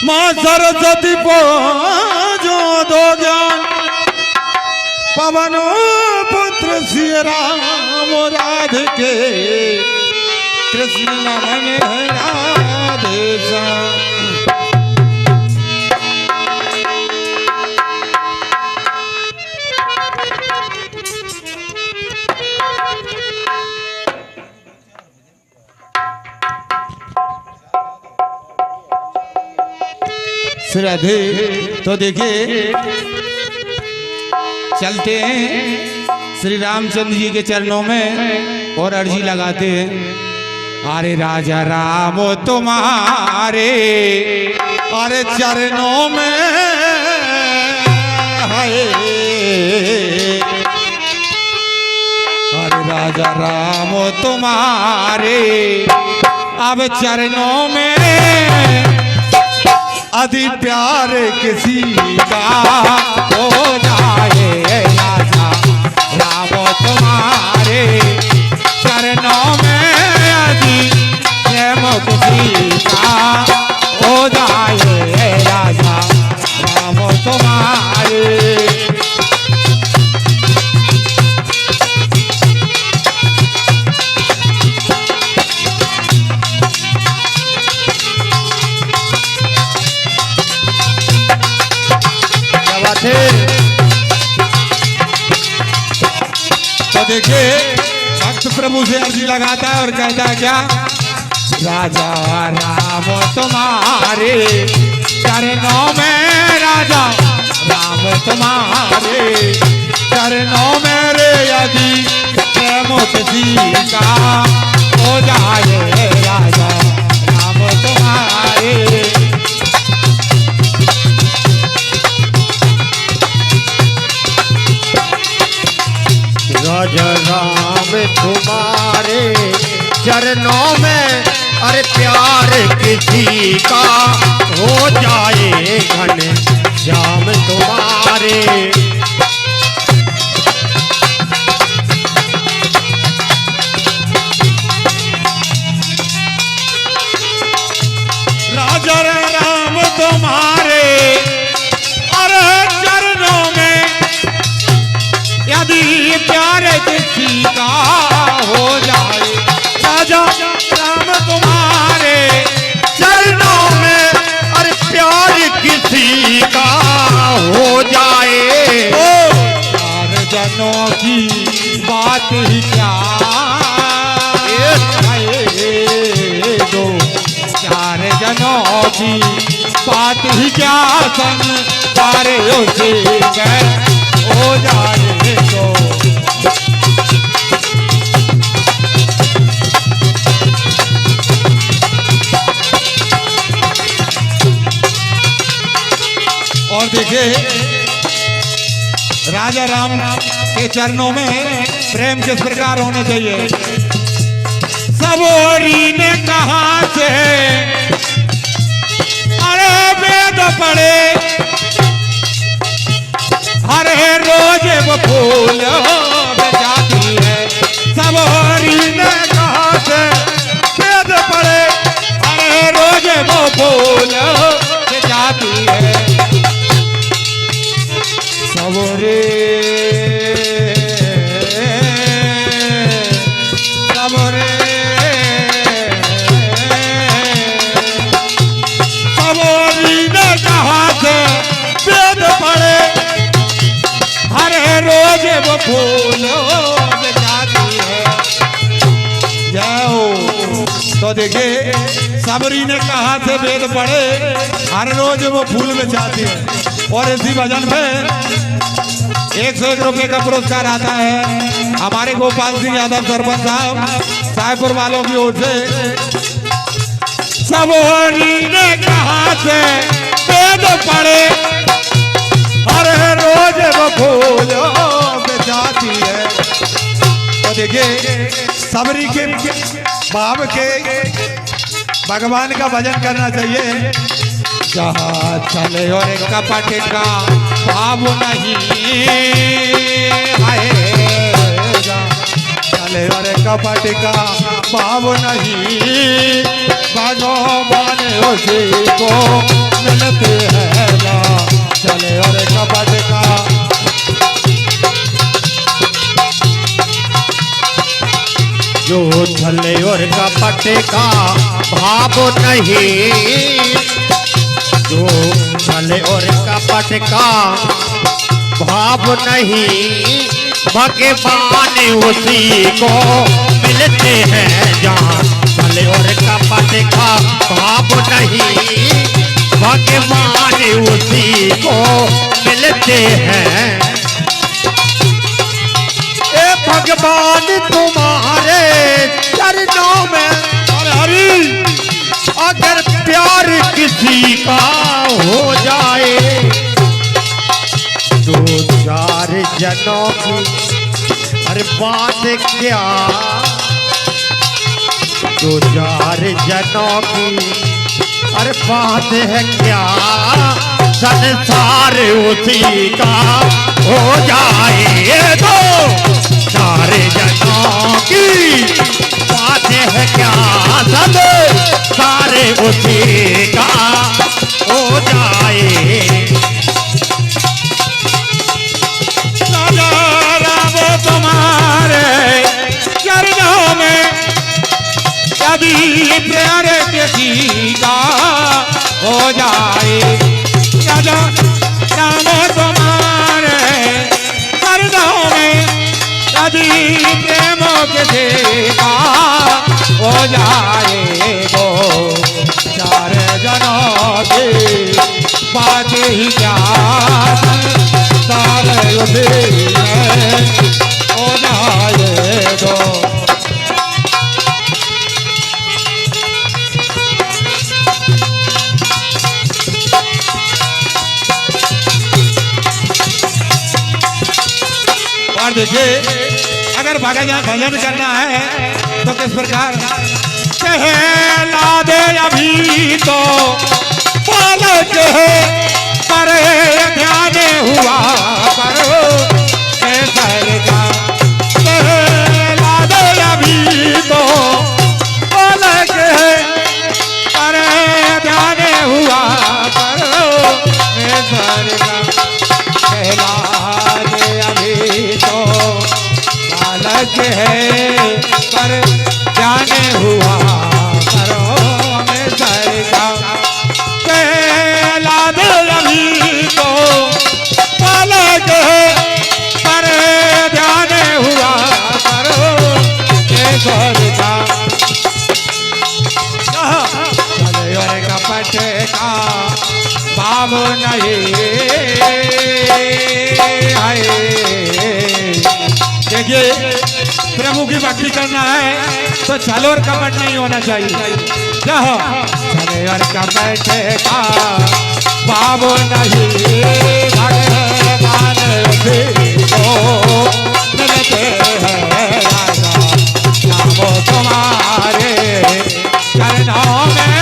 माँ सरस्वती जो दो ज्ञान पवन पुत्र श्री राम राधिके कृष्ण नमन राधे राधे। तो देखिए चलते हैं श्री रामचंद्र जी के चरणों में और अर्जी लगाते हैं। अरे राजा राम तुम्हारे अरे चरणों में है, अरे राजा राम तुम्हारे अब चरणों में अति प्यार किसी का हो जाए राजा राम तुम्हारे चरणों में अति प्रेम किसी का हो जाए राजा राम तुम्हारे। तो देखिए भक्त प्रभु से अर्जी लगाता है और कहता है क्या, राजा राम तुम्हारे चरणों में राजा राम तुम्हारे चरणों में रे यदि प्रेम किसी का हो जाए राजा राम तुम्हारे। राजा राम तुम्हारे चरणों में अरे प्यार किसी का हो जाए घन श्याम तुम्हारे। राजा राम तुम्हारे अरे चरणों में यदि प्यार किसी का हो जाए राजा राम तुम्हारे चरणों में अरे प्यार किसी का हो जाए चार जनों की बात ही क्या है, दो चार जनों की बात ही क्या संग सारे उसे हो जाए तो। और देखिए राजा राम के चरणों में प्रेम किस प्रकार होने चाहिए। सबोरी ने कहा से अरे वेद पढ़े हरे रोज वो फूल जाती है। सबोरी ने कहा से वेद पढ़े हरे रोज वो फूल जाती है। सबोरे सबोरे सबोरी ने कहा से वेद पढ़े हरे रोज वो फूल जाती है। जाओ तो देखिए सबरी ने कहा से वेद पढ़े हर रोज वो फूल में जाती है। और इसी भजन पे 101 रुपये का पुरस्कार आता है हमारे गोपाल सिंह यादव सरपंच साहब साहेबपुर वालों की ओर से। सबोरी ने कहा से वेद पढ़े हर रोज वो फूल जाती है। तो देखिए सबरी के भाव के भगवान का भजन करना चाहिए। जहाँ चले और कपट का भाव नहीं आए, चले और कपट का भाव नहीं भगवान उसी को मिलते हैं ना चले और कपट का। जो छले और कपट का भाव नहीं, जो छले और कपट का भाव नहीं, भगवान उसी को मिलते हैं जहाँ छले और कपट का भाव नहीं, भगवान उसी को मिलते हैं। भगवान तुम्हारे चरणों में अरे हरि अगर प्यार किसी का हो जाए, दो चार जनों की अरे बात क्या, दो चार जनों की अरे बात है क्या, संसार उसी का हो जाए। दो चार जनों की बात है क्या, संसार उसी का हो जाए। राजा राम तुम्हारे चरणों में यदि प्यार किसी का हो जाए, राजा राम तुम्हारे चरणों में यदि प्रेम किसी का हो जाए, वो चार जनों की बात ही क्या, सारे उसी में हो जाए दो। और देखिए अगर भजन करना है तो किस प्रकार कहला दे, अभी तो पालक है पर ध्यान हुआ करो कैसर का, कहला दे अभी तो पालक है पर ध्यान हुआ करो कैसर का, कहला दे अभी तो बालक है पर जाने हुआ करो में सरका, कहला दे अभी तो बालक है पर जाने हुआ करो में सरका। चले और कपट का भाव नहीं है। देखिए प्रभु की भक्ति करना है तो छल और कपट नहीं होना चाहिए। छल और कपट का भाव नहीं, भगवान को मिलते हैं राजा नाम तुम्हारे चरणों में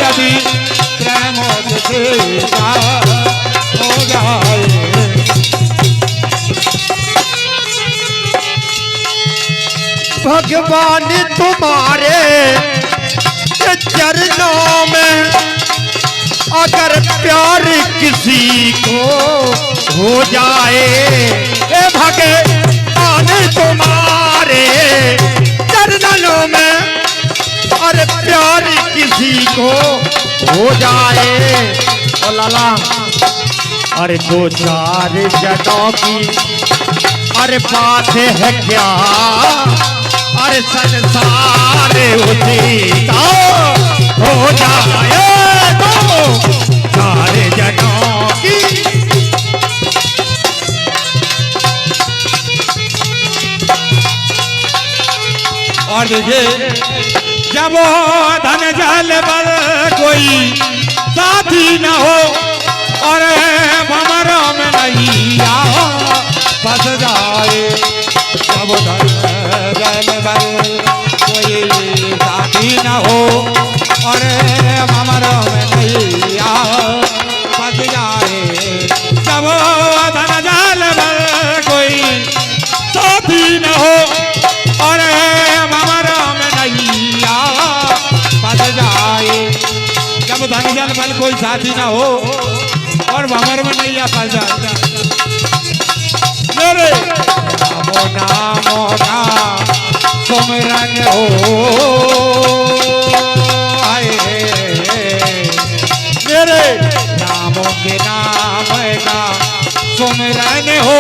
यदि प्रेम किसी का हो जाए। भगवान तुम्हारे चरणों में अगर प्यार किसी को हो जाए, भगवान तुम्हारे चरणों में अरे प्यार किसी को हो जाए, ओ लाला अरे दो चार जनों की अरे बात है क्या, अरे संसार उसी का हो जाए। दो चार जनों की और देखिए जब वो धन जल बल कोई साथी न हो और भंवरों में नहीं आओ फंस जाए, जब धन जल बल कोई साथी न हो और भंवरों में नहीं आओ फंस जाए, जब धन जल बल कोई साथी न हो और भंवरों में नहीं आओ फंस जाए, जब संग बल कोई साथी ना हो और भंवर में नहीं आ फल जाए मेरे नामो नामो का सुमरन हो आए मेरे नामों के नाम का सुमरन हो